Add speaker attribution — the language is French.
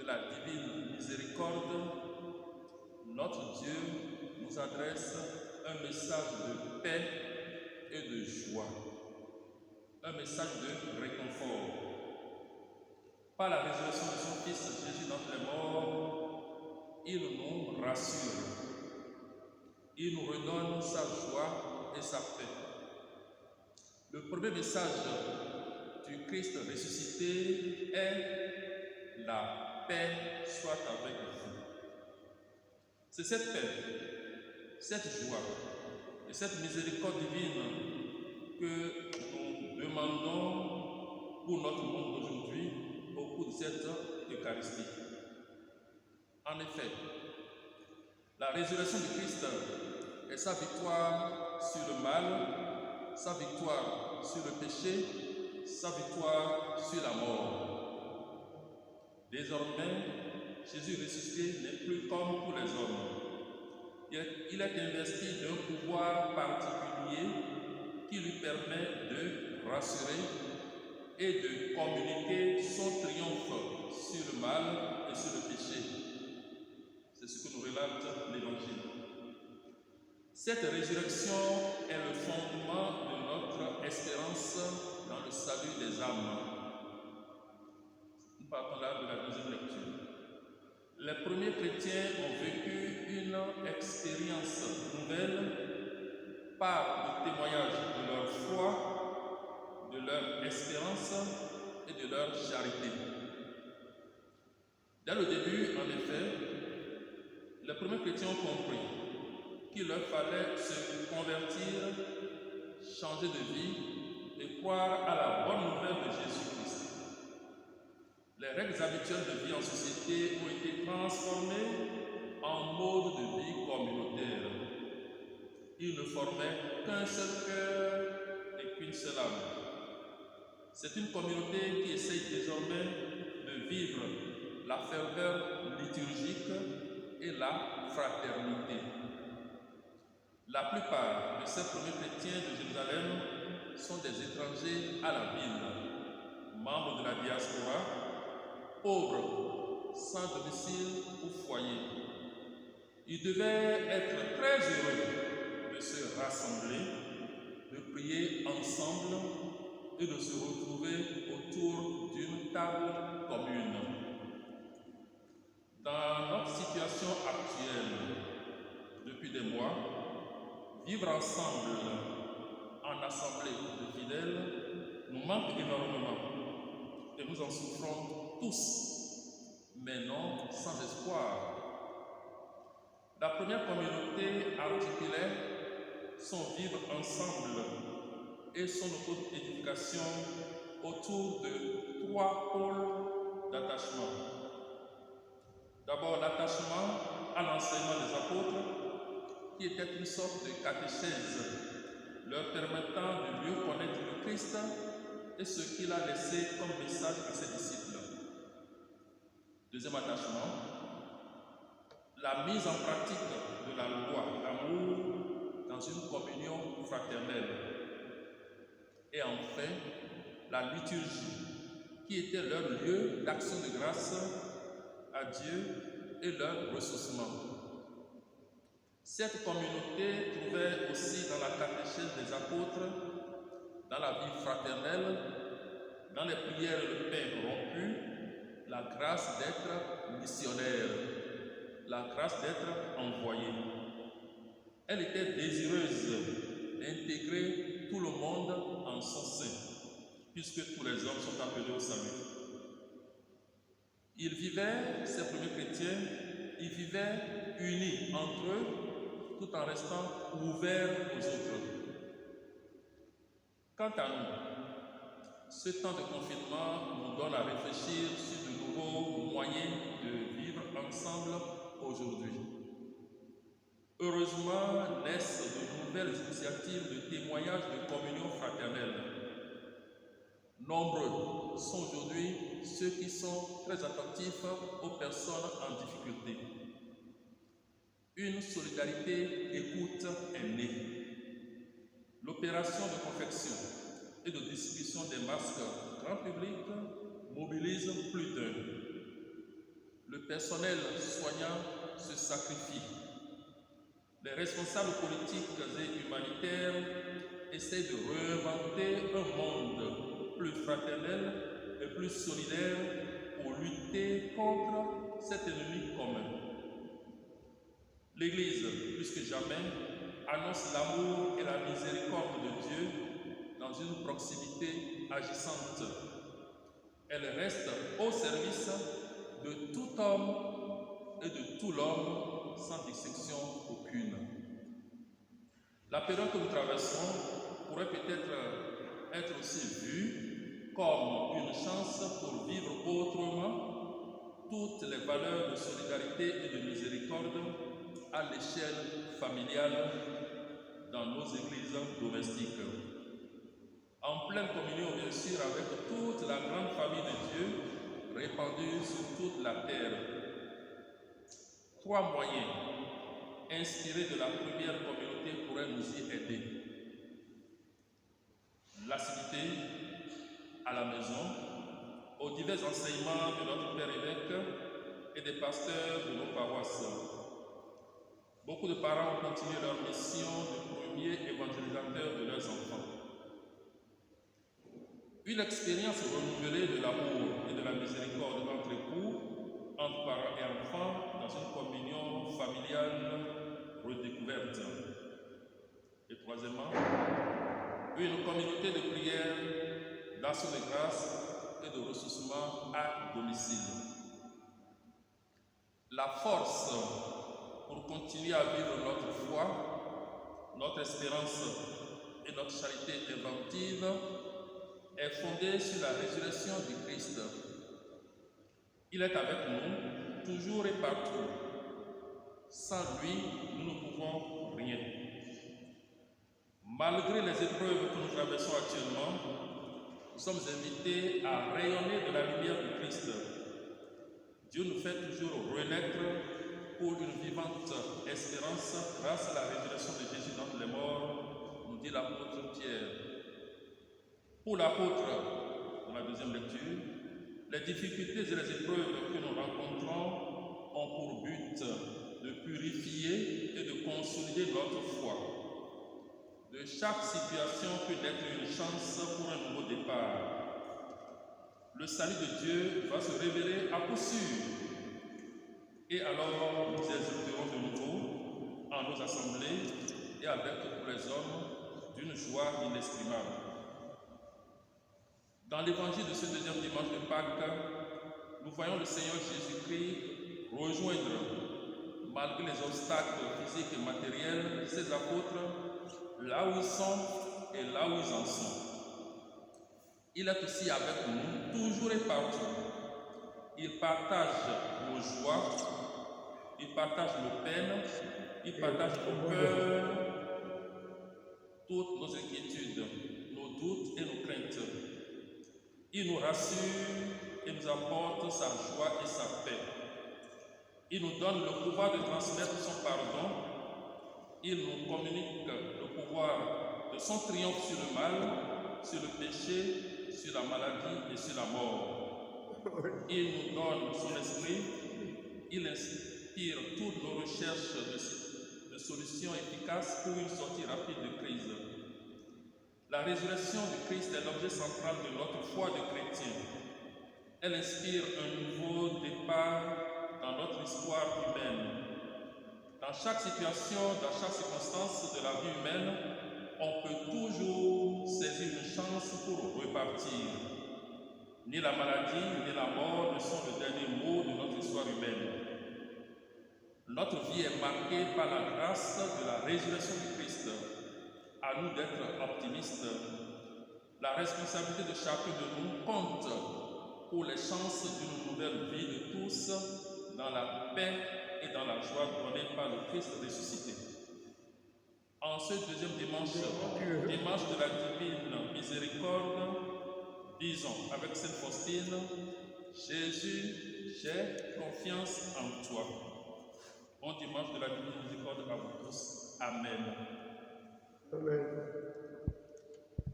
Speaker 1: la divine miséricorde, notre Dieu nous adresse un message de paix et de joie, un message de réconfort. Par la résurrection de son Fils Jésus d'entre les morts, il nous rassure, il nous redonne sa joie et sa paix. Le premier message du Christ ressuscité est la paix soit avec vous. C'est cette paix, cette joie et cette miséricorde divine que nous demandons pour notre monde d'aujourd'hui au cours de cette Eucharistie. En effet, la résurrection du Christ est sa victoire sur le mal, sa victoire sur le péché, sa victoire sur la mort. Désormais, Jésus ressuscité n'est plus comme tous les hommes. Il est investi d'un pouvoir particulier qui lui permet de rassurer et de communiquer son triomphe sur le mal et sur le péché. C'est ce que nous relate l'Évangile. Cette résurrection est le fondement de notre espérance dans le salut des âmes. Nous partons là de la deuxième lecture. Les premiers chrétiens ont vécu une expérience nouvelle par le témoignage de leur foi, de leur espérance et de leur charité. Dès le début, en effet, les premiers chrétiens ont compris qu'il leur fallait se convertir, changer de vie et croire à la bonne nouvelle de Jésus-Christ. Les règles habituelles de vie en société ont été transformées en mode de vie communautaire. Ils ne formaient qu'un seul cœur et qu'une seule âme. C'est une communauté qui essaye désormais de vivre la ferveur liturgique et la fraternité. La plupart de ces premiers chrétiens de Jérusalem sont des étrangers à la ville, membres de la diaspora, pauvres, sans domicile ou foyer. Ils devaient être très heureux de se rassembler, de prier ensemble et de se retrouver autour d'une table commune. Dans notre situation actuelle, depuis des mois, vivre ensemble en assemblée de fidèles nous manque énormément et nous en souffrons tous, mais non sans espoir. La première communauté articulait son vivre ensemble et son auto-éducation autour de 3 pôles d'attachement. D'abord, l'attachement à l'enseignement des apôtres, qui était une sorte de catéchèse, leur permettant de mieux connaître le Christ et ce qu'il a laissé comme message à ses disciples. Deuxième attachement, la mise en pratique de la loi d'amour dans une communion fraternelle. Et enfin, la liturgie, qui était leur lieu d'action de grâce à Dieu et leur ressourcement. Cette communauté trouvait aussi dans la catéchèse des apôtres, dans la vie fraternelle, dans les prières et le pain rompu, la grâce d'être missionnaire, la grâce d'être envoyé. Elle était désireuse d'intégrer tout le monde en son sein, puisque tous les hommes sont appelés au salut. Ils vivaient, ces premiers chrétiens, ils vivaient unis entre eux, tout en restant ouverts aux autres. Quant à nous, ce temps de confinement nous donne à réfléchir sur de nouveaux moyens de vivre ensemble aujourd'hui. Heureusement, naissent de nouvelles initiatives de témoignage de communion fraternelle. Nombreux sont aujourd'hui ceux qui sont très attentifs aux personnes en difficulté. Une solidarité écoute est née. L'opération de confection et de distribution des masques grand public mobilise plus d'un. personnel soignant se sacrifie. Les responsables politiques et humanitaires essaient de réinventer un monde plus fraternel et plus solidaire pour lutter contre cet ennemi commun. L'Église, plus que jamais, annonce l'amour et la miséricorde de Dieu dans une proximité agissante. Elle reste au service de tout homme et de tout l'homme sans distinction aucune. La période que nous traversons pourrait peut-être être aussi vue comme une chance pour vivre autrement toutes les valeurs de solidarité et de miséricorde à l'échelle familiale dans nos églises domestiques. En pleine communion, bien sûr, avec toute la grande famille de Dieu répandue sur toute la terre. 3 moyens inspirés de la première communauté pourraient nous y aider. L'assiduité à la maison, aux divers enseignements de notre Père évêque et des pasteurs de nos paroisses. Beaucoup de parents ont continué leur mission de premiers évangélisateurs de leurs enfants. Une expérience renouvelée de l'amour et de la miséricorde entre époux, entre parents et enfants, dans une communion familiale redécouverte. Et troisièmement, une communauté de prière, d'action de grâce et de ressourcement à domicile. La force pour continuer à vivre notre foi, notre espérance et notre charité inventive est fondée sur la résurrection du Christ. Il est avec nous, toujours et partout. Sans lui, nous ne pouvons rien. Malgré les épreuves que nous traversons actuellement, nous sommes invités à rayonner de la lumière du Christ. Dieu nous fait toujours renaître pour une vivante espérance grâce à la résurrection de Jésus d'entre les morts, nous dit l'apôtre Pierre. Pour l'apôtre, dans la deuxième lecture, les difficultés et les épreuves que nous rencontrons ont pour but de purifier et de consolider notre foi. De chaque situation peut être une chance pour un nouveau départ. Le salut de Dieu va se révéler à coup sûr. Et alors, nous exulterons de nouveau en nos assemblées et avec tous les hommes d'une joie inexprimable. Dans l'évangile de ce deuxième dimanche de Pâques, nous voyons le Seigneur Jésus-Christ rejoindre, malgré les obstacles physiques et matériels, ses apôtres là où ils sont et là où ils en sont. Il est aussi avec nous, toujours et partout. Il partage nos joies, il partage nos peines, il partage nos peurs, toutes nos inquiétudes, nos doutes et nos craintes. Il nous rassure et nous apporte sa joie et sa paix. Il nous donne le pouvoir de transmettre son pardon. Il nous communique le pouvoir de son triomphe sur le mal, sur le péché, sur la maladie et sur la mort. Il nous donne son esprit. Il inspire toutes nos recherches de solutions efficaces pour une sortie rapide de crise. La résurrection du Christ est l'objet central de notre foi de chrétien. Elle inspire un nouveau départ dans notre histoire humaine. Dans chaque situation, dans chaque circonstance de la vie humaine, on peut toujours saisir une chance pour repartir. Ni la maladie, ni la mort ne sont le dernier mot de notre histoire humaine. Notre vie est marquée par la grâce de la résurrection du Christ. À nous d'être optimistes. La responsabilité de chacun de nous compte pour les chances d'une nouvelle vie de tous dans la paix et dans la joie donnée par le Christ ressuscité. En ce deuxième dimanche de la divine miséricorde, disons avec Sainte Faustine, Jésus, j'ai confiance en toi. Bon dimanche de la divine miséricorde à vous tous. Amen.
Speaker 2: Amen.